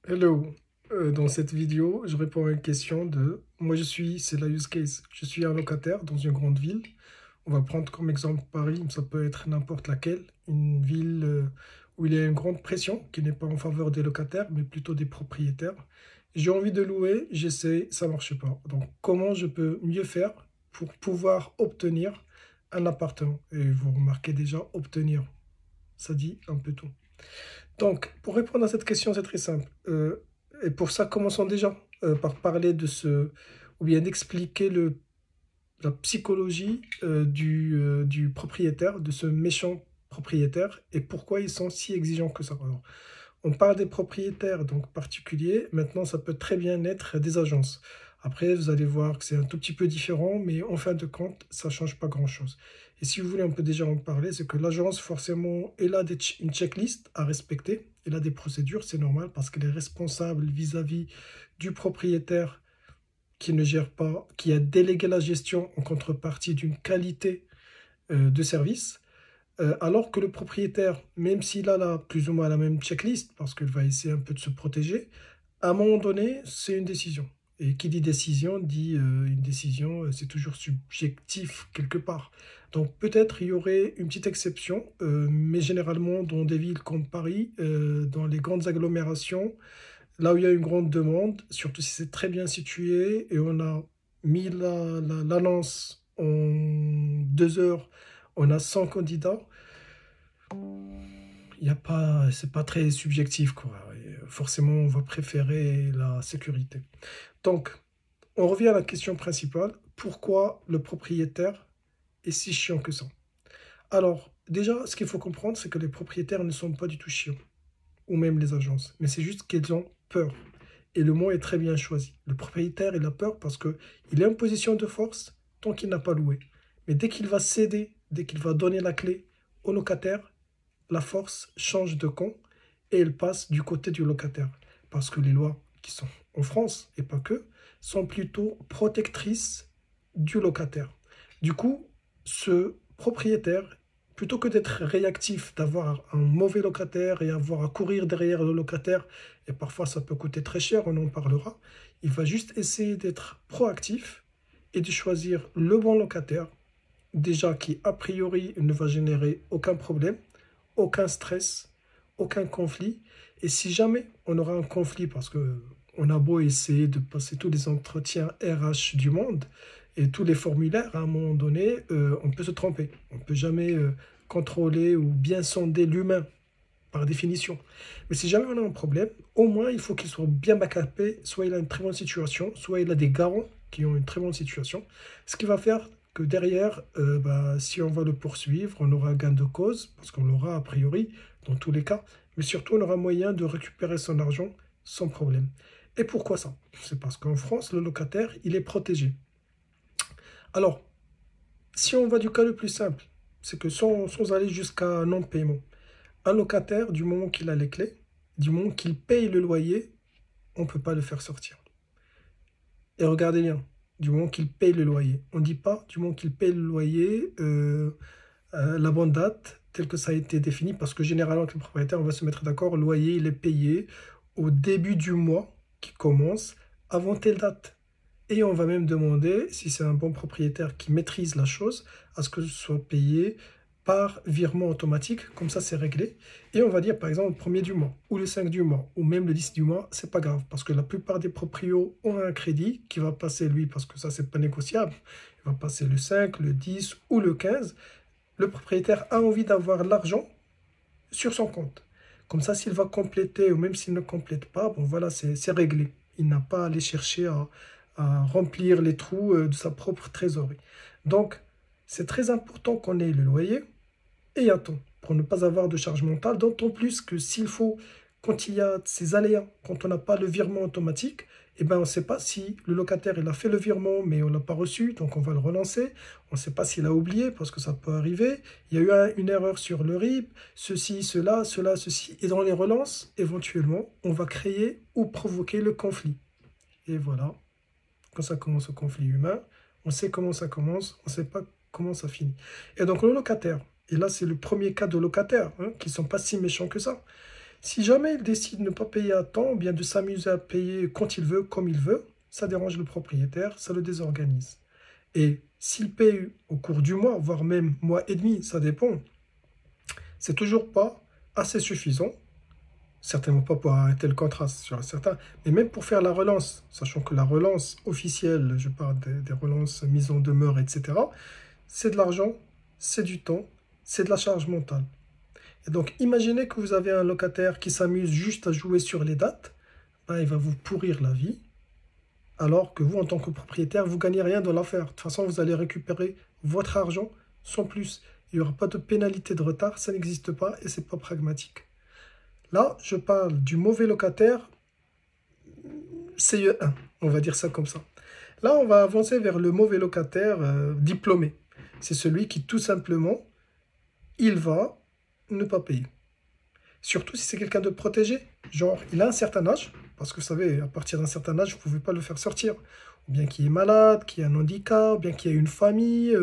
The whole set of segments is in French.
Hello, dans cette vidéo, je réponds à une question de moi c'est la use case. Je suis un locataire dans une grande ville. On va prendre comme exemple Paris, mais ça peut être n'importe laquelle. Une ville où il y a une grande pression qui n'est pas en faveur des locataires, mais plutôt des propriétaires. J'ai envie de louer, j'essaie, ça marche pas. Donc, comment je peux mieux faire pour pouvoir obtenir un appartement? Et vous remarquez déjà, obtenir, ça dit un peu tout. Donc, pour répondre à cette question, c'est très simple. Et pour ça, commençons déjà par parler de ou bien d'expliquer la psychologie du propriétaire, de ce méchant propriétaire, et pourquoi ils sont si exigeants que ça. Alors, on parle des propriétaires, donc particuliers. Maintenant, ça peut très bien être des agences. Après, vous allez voir que c'est un tout petit peu différent, mais en fin de compte, ça ne change pas grand-chose. Et si vous voulez, on peut déjà en parler, c'est que l'agence, forcément, elle a une checklist à respecter, elle a des procédures, c'est normal, parce qu'elle est responsable vis-à-vis du propriétaire qui ne gère pas, qui a délégué la gestion en contrepartie d'une qualité de service. Alors que le propriétaire, même s'il a plus ou moins la même checklist, parce qu'il va essayer un peu de se protéger, à un moment donné, c'est une décision. Et qui dit décision dit une décision, c'est toujours subjectif quelque part. Donc peut-être il y aurait une petite exception, mais généralement dans des villes comme Paris, dans les grandes agglomérations, là où il y a une grande demande, surtout si c'est très bien situé et on a mis l'annonce en 2 heures, on a 100 candidats, il y a pas, c'est pas très subjectif, quoi. Et forcément, on va préférer la sécurité. Donc, on revient à la question principale. Pourquoi le propriétaire est si chiant que ça? Alors, déjà, ce qu'il faut comprendre, c'est que les propriétaires ne sont pas du tout chiants, ou même les agences, mais c'est juste qu'ils ont peur. Et le mot est très bien choisi. Le propriétaire, il a peur parce qu'il est en position de force tant qu'il n'a pas loué. Mais dès qu'il va céder, dès qu'il va donner la clé au locataire, la force change de camp et elle passe du côté du locataire. Parce que les lois qui sont en France, et pas que, sont plutôt protectrices du locataire. Du coup, ce propriétaire, plutôt que d'être réactif, d'avoir un mauvais locataire et avoir à courir derrière le locataire, et parfois ça peut coûter très cher, on en parlera, il va juste essayer d'être proactif et de choisir le bon locataire, déjà qui a priori ne va générer aucun problème, aucun stress, aucun conflit. Et si jamais on aura un conflit, parce que on a beau essayer de passer tous les entretiens RH du monde et tous les formulaires, à un moment donné, on peut se tromper. On ne peut jamais contrôler ou bien sonder l'humain par définition. Mais si jamais on a un problème, au moins il faut qu'il soit bien backupé, soit il a une très bonne situation, soit il a des garants qui ont une très bonne situation, ce qui va faire que derrière, si on va le poursuivre, on aura gain de cause, parce qu'on l'aura a priori dans tous les cas, mais surtout on aura moyen de récupérer son argent sans problème. Et pourquoi ça? C'est parce qu'en France, le locataire, il est protégé. Alors, si on va du cas le plus simple, c'est que sans aller jusqu'à non-paiement, un locataire, du moment qu'il a les clés, du moment qu'il paye le loyer, on ne peut pas le faire sortir. Et regardez bien, du moment qu'il paye le loyer. On ne dit pas du moment qu'il paye le loyer, la bonne date, telle que ça a été défini, parce que généralement, avec le propriétaire, on va se mettre d'accord, le loyer, il est payé au début du mois qui commence, avant telle date. Et on va même demander, si c'est un bon propriétaire qui maîtrise la chose, à ce que ce soit payé par virement automatique, comme ça c'est réglé. Et on va dire par exemple le premier du mois, ou le 5 du mois, ou même le 10 du mois, c'est pas grave, parce que la plupart des proprios ont un crédit qui va passer lui, parce que ça c'est pas négociable, il va passer le 5, le 10 ou le 15. Le propriétaire a envie d'avoir l'argent sur son compte. Comme ça, s'il va compléter, ou même s'il ne complète pas, bon voilà, c'est réglé. Il n'a pas à aller chercher à remplir les trous de sa propre trésorerie. Donc, c'est très important qu'on ait le loyer et un temps pour ne pas avoir de charge mentale, d'autant plus que s'il faut, quand il y a ces aléas, quand on n'a pas le virement automatique, eh ben, on ne sait pas si le locataire il a fait le virement mais on ne l'a pas reçu, donc on va le relancer. On ne sait pas s'il a oublié parce que ça peut arriver. Il y a eu une erreur sur le RIB, ceci, cela, cela, ceci. Et dans les relances, éventuellement, on va créer ou provoquer le conflit. Et voilà, quand ça commence au conflit humain, on sait comment ça commence, on ne sait pas comment ça finit. Et donc le locataire, et là c'est le premier cas de locataires, hein, qui ne sont pas si méchants que ça. Si jamais il décide de ne pas payer à temps, ou bien de s'amuser à payer quand il veut, comme il veut, ça dérange le propriétaire, ça le désorganise. Et s'il paye au cours du mois, voire même mois et demi, ça dépend, c'est toujours pas assez suffisant. Certainement pas pour arrêter le contrat, c'est sûr et certain, mais même pour faire la relance, sachant que la relance officielle, je parle des relances mises en demeure, etc., c'est de l'argent, c'est du temps, c'est de la charge mentale. Et donc, imaginez que vous avez un locataire qui s'amuse juste à jouer sur les dates, ben, il va vous pourrir la vie, alors que vous, en tant que propriétaire, vous gagnez rien dans l'affaire. De toute façon, vous allez récupérer votre argent sans plus. Il n'y aura pas de pénalité de retard, ça n'existe pas et c'est pas pragmatique. Là, je parle du mauvais locataire CE1, on va dire ça comme ça. Là, on va avancer vers le mauvais locataire diplômé. C'est celui qui, tout simplement, il va ne pas payer. Surtout si c'est quelqu'un de protégé. Genre, il a un certain âge, parce que vous savez, à partir d'un certain âge, vous ne pouvez pas le faire sortir. Ou bien qu'il est malade, qu'il a un handicap, ou bien qu'il y a une famille,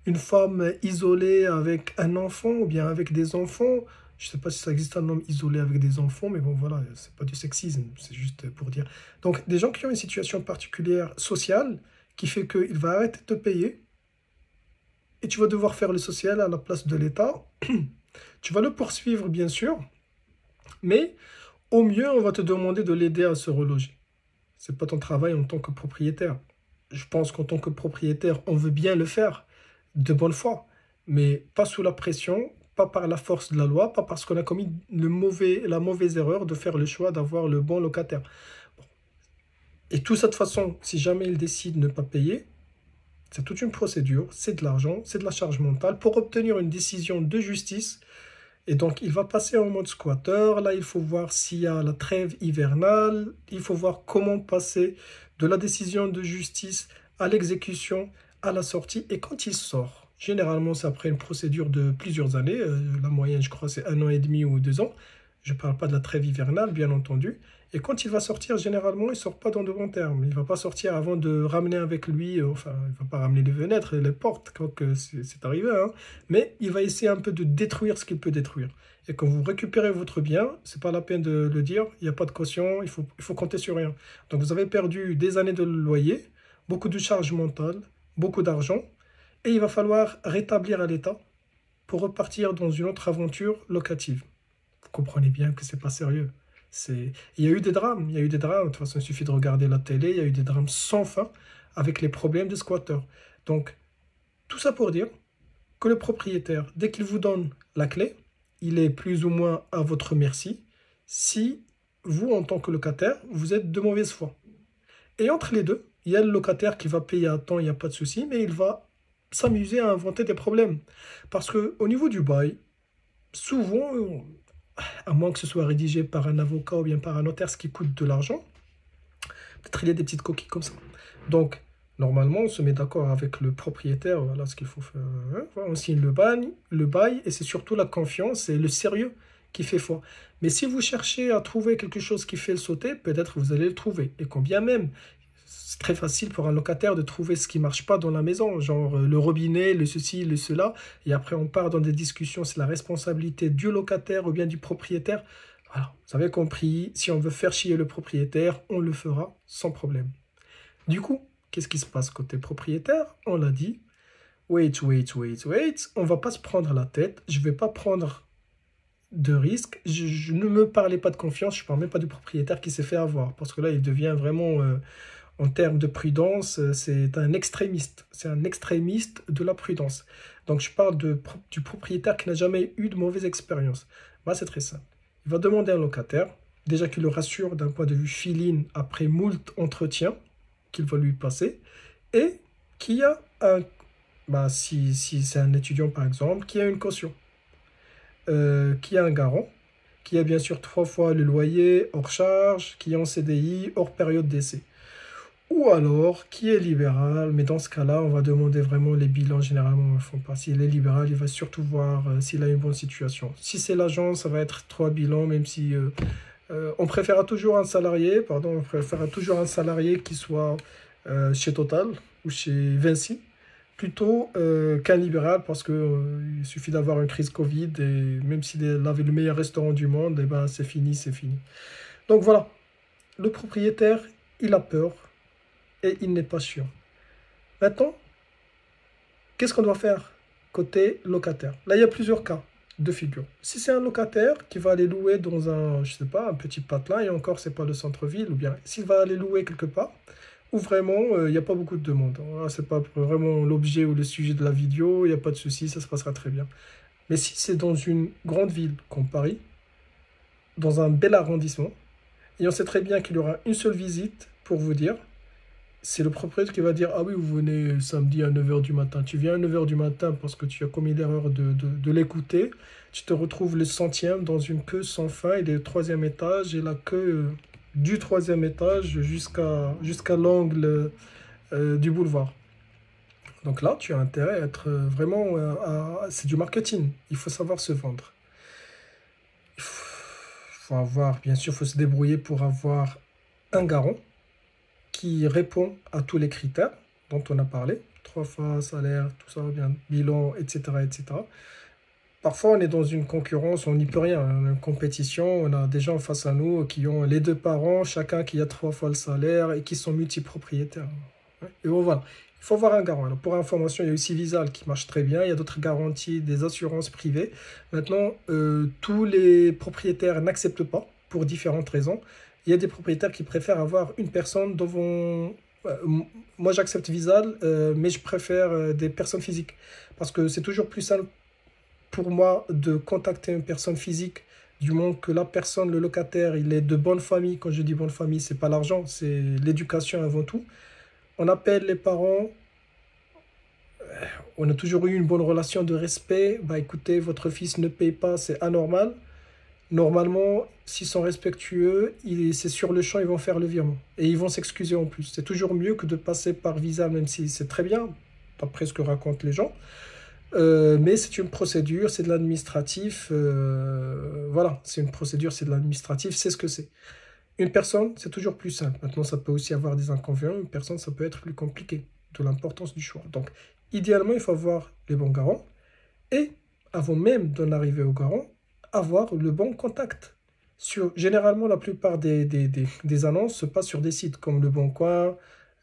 une femme isolée avec un enfant, ou bien avec des enfants. Je ne sais pas si ça existe un homme isolé avec des enfants, mais bon, voilà, c'est pas du sexisme, c'est juste pour dire. Donc, des gens qui ont une situation particulière sociale, qui fait qu'il va arrêter de te payer, et tu vas devoir faire le social à la place de l'État. Tu vas le poursuivre, bien sûr, mais au mieux, on va te demander de l'aider à se reloger. Ce n'est pas ton travail en tant que propriétaire. Je pense qu'en tant que propriétaire, on veut bien le faire de bonne foi, mais pas sous la pression, pas par la force de la loi, pas parce qu'on a commis la mauvaise erreur de faire le choix d'avoir le bon locataire. Et tout ça, de toute façon, si jamais il décide de ne pas payer, c'est toute une procédure, c'est de l'argent, c'est de la charge mentale pour obtenir une décision de justice. Et donc, il va passer en mode squatter. Là, il faut voir s'il y a la trêve hivernale. Il faut voir comment passer de la décision de justice à l'exécution, à la sortie. Et quand il sort, généralement, c'est après une procédure de plusieurs années. La moyenne, je crois, c'est 1 an et demi ou 2 ans. Je ne parle pas de la trêve hivernale, bien entendu. Et quand il va sortir, généralement, il ne sort pas dans de bons termes. Il ne va pas sortir avant de ramener avec lui, enfin, il ne va pas ramener les fenêtres et les portes, quoique c'est arrivé, hein. Mais il va essayer un peu de détruire ce qu'il peut détruire. Et quand vous récupérez votre bien, ce n'est pas la peine de le dire, il n'y a pas de caution, il faut compter sur rien. Donc vous avez perdu des années de loyer, beaucoup de charges mentales, beaucoup d'argent, et il va falloir rétablir à l'État pour repartir dans une autre aventure locative. Vous comprenez bien que c'est pas sérieux. Il y a eu des drames, il y a eu des drames. De toute façon, il suffit de regarder la télé, il y a eu des drames sans fin avec les problèmes des squatteurs. Donc, tout ça pour dire que le propriétaire, dès qu'il vous donne la clé, il est plus ou moins à votre merci si vous, en tant que locataire, vous êtes de mauvaise foi. Et entre les deux, il y a le locataire qui va payer à temps, il n'y a pas de souci, mais il va s'amuser à inventer des problèmes. Parce qu'au niveau du bail, souvent, à moins que ce soit rédigé par un avocat ou bien par un notaire, ce qui coûte de l'argent, peut-être il y a des petites coquilles comme ça. Donc, normalement, on se met d'accord avec le propriétaire, voilà ce qu'il faut faire. On signe le bail, et c'est surtout la confiance et le sérieux qui fait foi. Mais si vous cherchez à trouver quelque chose qui fait le sauter, peut-être vous allez le trouver. Et combien même, c'est très facile pour un locataire de trouver ce qui ne marche pas dans la maison, genre le robinet, le ceci, le cela, et après on part dans des discussions, c'est la responsabilité du locataire ou bien du propriétaire. Voilà, vous avez compris, si on veut faire chier le propriétaire, on le fera sans problème. Du coup, qu'est-ce qui se passe côté propriétaire? On l'a dit, wait, on va pas se prendre la tête, je vais pas prendre de risque, je ne me parlais pas de confiance, je ne parle même pas du propriétaire qui s'est fait avoir, parce que là il devient vraiment... en termes de prudence, c'est un extrémiste. C'est un extrémiste de la prudence. Donc, je parle du propriétaire qui n'a jamais eu de mauvaise expérience. Bah, c'est très simple. Il va demander à un locataire, déjà qu'il le rassure d'un point de vue filine après moult entretiens qu'il va lui passer, et qu'il y a un, bah, si c'est un étudiant par exemple, qui a une caution, qui a un garant, qui a bien sûr 3 fois le loyer hors charge, qui est en CDI hors période d'essai. Ou alors, qui est libéral, mais dans ce cas-là, on va demander vraiment les bilans, généralement, ne font pas. S'il est libéral, il va surtout voir s'il a une bonne situation. Si c'est l'agent, ça va être 3 bilans, même si on préférera toujours un salarié, on préférera toujours un salarié qui soit chez Total ou chez Vinci, plutôt qu'un libéral parce que il suffit d'avoir une crise Covid et même s'il avait le meilleur restaurant du monde, eh ben, c'est fini, c'est fini. Donc voilà, le propriétaire, il a peur et il n'est pas sûr. Maintenant, qu'est-ce qu'on doit faire côté locataire? Là, il y a plusieurs cas de figure. Si c'est un locataire qui va aller louer dans un, je sais pas, un petit patelin, et encore, c'est pas le centre-ville, ou bien s'il va aller louer quelque part, où vraiment, il n'y a pas beaucoup de demandes. Voilà, c'est pas vraiment l'objet ou le sujet de la vidéo, il n'y a pas de souci, ça se passera très bien. Mais si c'est dans une grande ville comme Paris, dans un bel arrondissement, et on sait très bien qu'il y aura une seule visite pour vous dire, c'est le propriétaire qui va dire, ah oui, vous venez samedi à 9 heures du matin. Tu viens à 9 heures du matin parce que tu as commis l'erreur de l'écouter. Tu te retrouves le centième dans une queue sans fin. Il est au troisième étage et la queue du troisième étage jusqu'à l'angle du boulevard. Donc là, tu as intérêt à être vraiment... c'est du marketing. Il faut savoir se vendre. Il faut avoir, bien sûr, il faut se débrouiller pour avoir un garant qui répond à tous les critères dont on a parlé, 3 fois salaire, tout ça, bien, bilan, etc., etc. Parfois, on est dans une concurrence, on n'y peut rien, on a une compétition, on a des gens face à nous qui ont les 2 parents, chacun qui a 3 fois le salaire et qui sont multipropriétaires. Et bon, voilà, il faut avoir un garant. Alors, pour information, il y a aussi Visal qui marche très bien, il y a d'autres garanties, des assurances privées. Maintenant, tous les propriétaires n'acceptent pas pour différentes raisons. Il y a des propriétaires qui préfèrent avoir une personne devant... Moi, j'accepte Visal, mais je préfère des personnes physiques. Parce que c'est toujours plus simple pour moi de contacter une personne physique, du moment que la personne, le locataire, il est de bonne famille. Quand je dis bonne famille, c'est pas l'argent, c'est l'éducation avant tout. On appelle les parents, on a toujours eu une bonne relation de respect. Bah écoutez, votre fils ne paye pas, c'est anormal. Normalement, s'ils sont respectueux, c'est sur le champ, ils vont faire le virement. Et ils vont s'excuser en plus. C'est toujours mieux que de passer par Visa, même si c'est très bien, d'après ce que racontent les gens. Mais c'est une procédure, c'est de l'administratif. Voilà, c'est une procédure, c'est de l'administratif, c'est ce que c'est. Une personne, c'est toujours plus simple. Maintenant, ça peut aussi avoir des inconvénients. Une personne, ça peut être plus compliqué, de l'importance du choix. Donc, idéalement, il faut avoir les bons garants. Et, avant même d'en arriver au garant, avoir le bon contact. Généralement, la plupart des annonces se passent sur des sites comme Le Bon Coin,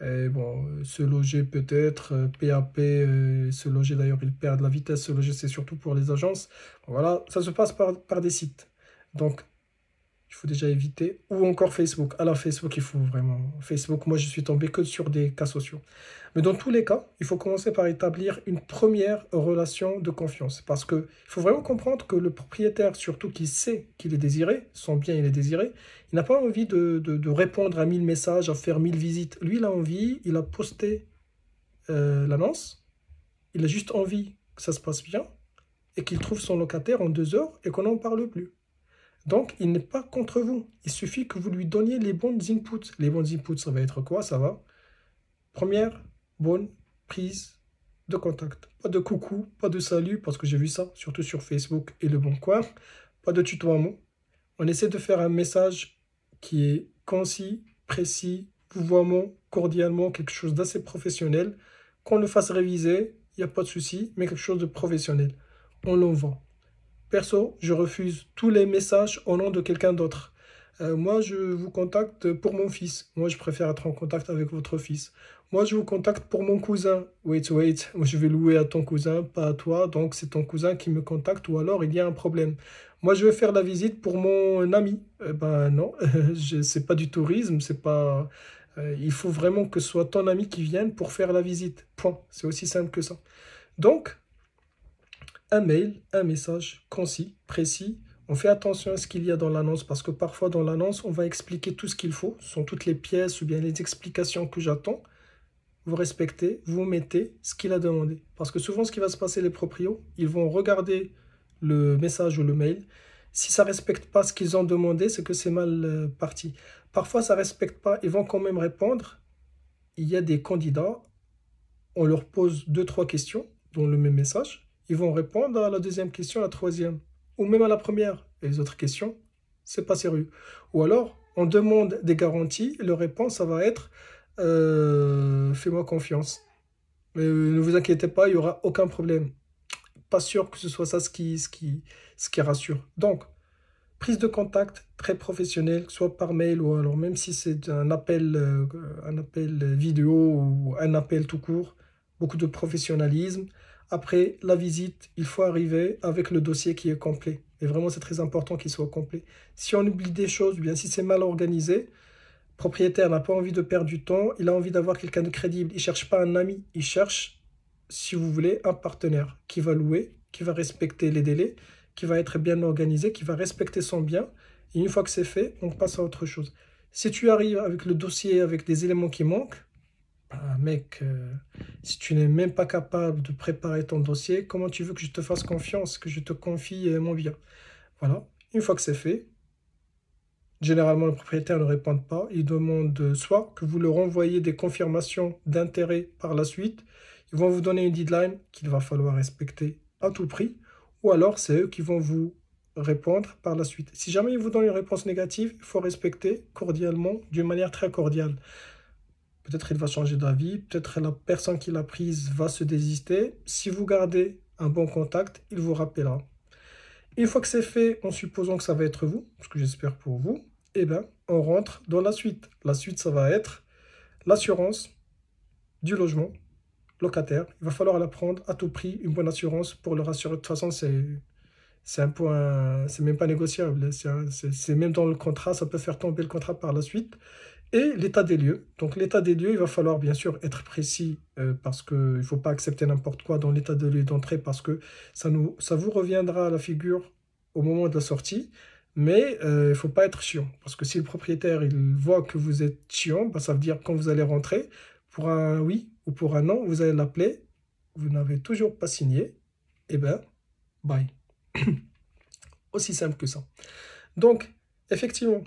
et bon, Se Loger peut-être, PAP, Se Loger d'ailleurs, ils perdent la vitesse, Se Loger c'est surtout pour les agences. Voilà, ça se passe par des sites. Donc, il faut déjà éviter. Ou encore Facebook. Alors Facebook, il faut vraiment... Facebook, moi je suis tombé que sur des cas sociaux. Mais dans tous les cas, il faut commencer par établir une première relation de confiance. Parce que il faut vraiment comprendre que le propriétaire, surtout qui sait qu'il est désiré, son bien il est désiré, il n'a pas envie de répondre à 1000 messages, à faire 1000 visites. Lui, il a envie, il a posté l'annonce, il a juste envie que ça se passe bien et qu'il trouve son locataire en 2 heures et qu'on n'en parle plus. Donc, il n'est pas contre vous. Il suffit que vous lui donniez les bons inputs. Les bons inputs, ça va être quoi? Ça va. Première bonne prise de contact. Pas de coucou, pas de salut, parce que j'ai vu ça, surtout sur Facebook et Le Bon Coin. Pas de tutoiement. On essaie de faire un message qui est concis, précis, vouvoiement, cordialement, quelque chose d'assez professionnel. Qu'on le fasse réviser, il n'y a pas de souci, mais quelque chose de professionnel. On l'envoie. Perso, je refuse tous les messages au nom de quelqu'un d'autre. Moi, je vous contacte pour mon fils. Moi, je préfère être en contact avec votre fils. Moi, je vous contacte pour mon cousin. Wait, wait. Je vais louer à ton cousin, pas à toi. Donc, c'est ton cousin qui me contacte ou alors il y a un problème. Moi, je vais faire la visite pour mon ami. Ben non, c'est pas du tourisme, c'est pas... il faut vraiment que ce soit ton ami qui vienne pour faire la visite. Point. C'est aussi simple que ça. Donc, un mail, un message concis, précis. On fait attention à ce qu'il y a dans l'annonce parce que parfois dans l'annonce, on va expliquer tout ce qu'il faut. Ce sont toutes les pièces ou bien les explications que j'attends. Vous respectez, vous mettez ce qu'il a demandé. Parce que souvent, ce qui va se passer, les proprios, ils vont regarder le message ou le mail. Si ça ne respecte pas ce qu'ils ont demandé, c'est que c'est mal parti. Parfois, ça ne respecte pas, ils vont quand même répondre. Il y a des candidats, on leur pose 2, 3 questions dans le même message. Ils vont répondre à la deuxième question, à la troisième, ou même à la première. Et les autres questions, c'est pas sérieux. Ou alors, on demande des garanties, et leur réponse, ça va être fais-moi confiance. Ne vous inquiétez pas, il n'y aura aucun problème. Pas sûr que ce soit ça ce qui rassure. Donc, prise de contact très professionnelle, soit par mail ou alors même si c'est un appel vidéo ou un appel tout court, beaucoup de professionnalisme. Après la visite, il faut arriver avec le dossier qui est complet. Et vraiment, c'est très important qu'il soit complet. Si on oublie des choses, ou bien si c'est mal organisé, le propriétaire n'a pas envie de perdre du temps, il a envie d'avoir quelqu'un de crédible. Il ne cherche pas un ami, il cherche, si vous voulez, un partenaire qui va louer, qui va respecter les délais, qui va être bien organisé, qui va respecter son bien. Et une fois que c'est fait, on passe à autre chose. Si tu arrives avec le dossier, avec des éléments qui manquent, bah, mec, si tu n'es même pas capable de préparer ton dossier, comment tu veux que je te fasse confiance, que je te confie mon bien? Voilà. Une fois que c'est fait, généralement, le propriétaire ne répond pas. Il demande soit que vous leur envoyez des confirmations d'intérêt par la suite. Ils vont vous donner une deadline qu'il va falloir respecter à tout prix. Ou alors, c'est eux qui vont vous répondre par la suite. Si jamais ils vous donnent une réponse négative, il faut respecter cordialement, d'une manière très cordiale. Peut-être il va changer d'avis, peut-être la personne qui l'a prise va se désister. Si vous gardez un bon contact, il vous rappellera. Une fois que c'est fait, en supposant que ça va être vous, ce que j'espère pour vous, eh bien, on rentre dans la suite. La suite, ça va être l'assurance du logement locataire. Il va falloir la prendre à tout prix, une bonne assurance pour le rassurer. De toute façon, c'est un point, c'est même pas négociable. C'est même dans le contrat, ça peut faire tomber le contrat par la suite. Et l'état des lieux. Donc l'état des lieux, il va falloir bien sûr être précis parce qu'il ne faut pas accepter n'importe quoi dans l'état des lieux d'entrée parce que ça vous reviendra à la figure au moment de la sortie. Mais il ne faut pas être chiant parce que si le propriétaire il voit que vous êtes chiant, bah, ça veut dire quand vous allez rentrer, pour un oui ou pour un non, vous allez l'appeler, vous n'avez toujours pas signé, et ben bye. Aussi simple que ça. Donc, effectivement,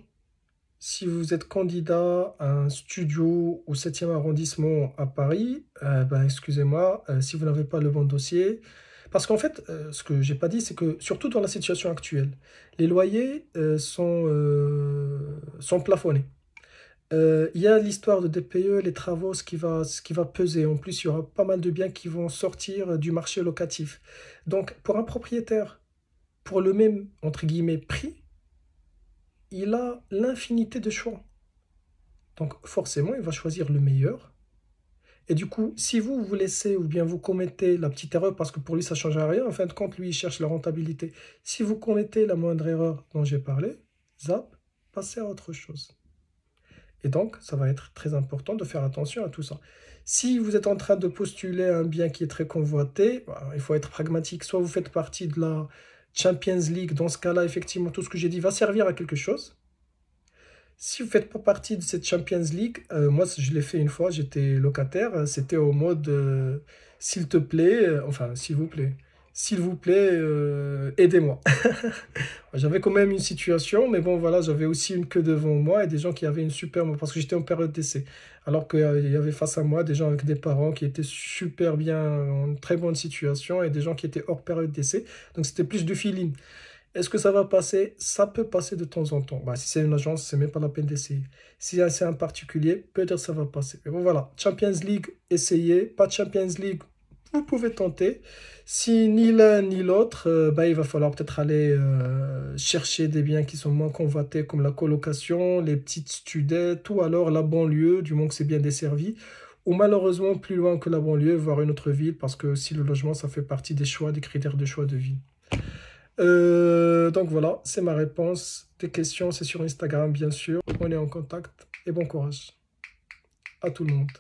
si vous êtes candidat à un studio au 7e arrondissement à Paris, ben, excusez-moi, si vous n'avez pas le bon dossier, parce qu'en fait, ce que j'ai pas dit, c'est que surtout dans la situation actuelle, les loyers sont plafonnés. Il y a l'histoire de DPE, les travaux, ce qui va peser. En plus, il y aura pas mal de biens qui vont sortir du marché locatif. Donc, pour un propriétaire, pour le même, entre guillemets, prix, il a l'infinité de choix. Donc forcément, il va choisir le meilleur. Et du coup, si vous laissez ou bien vous commettez la petite erreur, parce que pour lui, ça ne change rien, en fin de compte, lui, il cherche la rentabilité. Si vous commettez la moindre erreur dont j'ai parlé, zap, passez à autre chose. Et donc, ça va être très important de faire attention à tout ça. Si vous êtes en train de postuler un bien qui est très convoité, bah, il faut être pragmatique. Soit vous faites partie de la Champions League, dans ce cas-là, effectivement, tout ce que j'ai dit va servir à quelque chose. Si vous ne faites pas partie de cette Champions League, moi je l'ai fait une fois, j'étais locataire, c'était au mode s'il te plaît, enfin s'il vous plaît, aidez-moi. J'avais quand même une situation, mais bon voilà, j'avais aussi une queue devant moi et des gens qui avaient une superbe, parce que j'étais en période d'essai. Alors qu'il y avait face à moi des gens avec des parents qui étaient super bien, en très bonne situation et des gens qui étaient hors période d'essai. Donc c'était plus du feeling. Est-ce que ça va passer? Ça peut passer de temps en temps. Bah, si c'est une agence, c'est même pas la peine d'essayer. Si c'est un particulier, peut-être ça va passer. Mais bon, voilà. Champions League, essayez. Pas de Champions League, vous pouvez tenter. Si ni l'un ni l'autre, bah, il va falloir peut-être aller chercher des biens qui sont moins convoités, comme la colocation, les petites studettes, ou alors la banlieue, du moment que c'est bien desservi. Ou malheureusement, plus loin que la banlieue, voire une autre ville, parce que si le logement, ça fait partie des choix, des critères de choix de vie. Donc voilà, c'est ma réponse. Des questions, c'est sur Instagram, bien sûr. On est en contact et bon courage à tout le monde.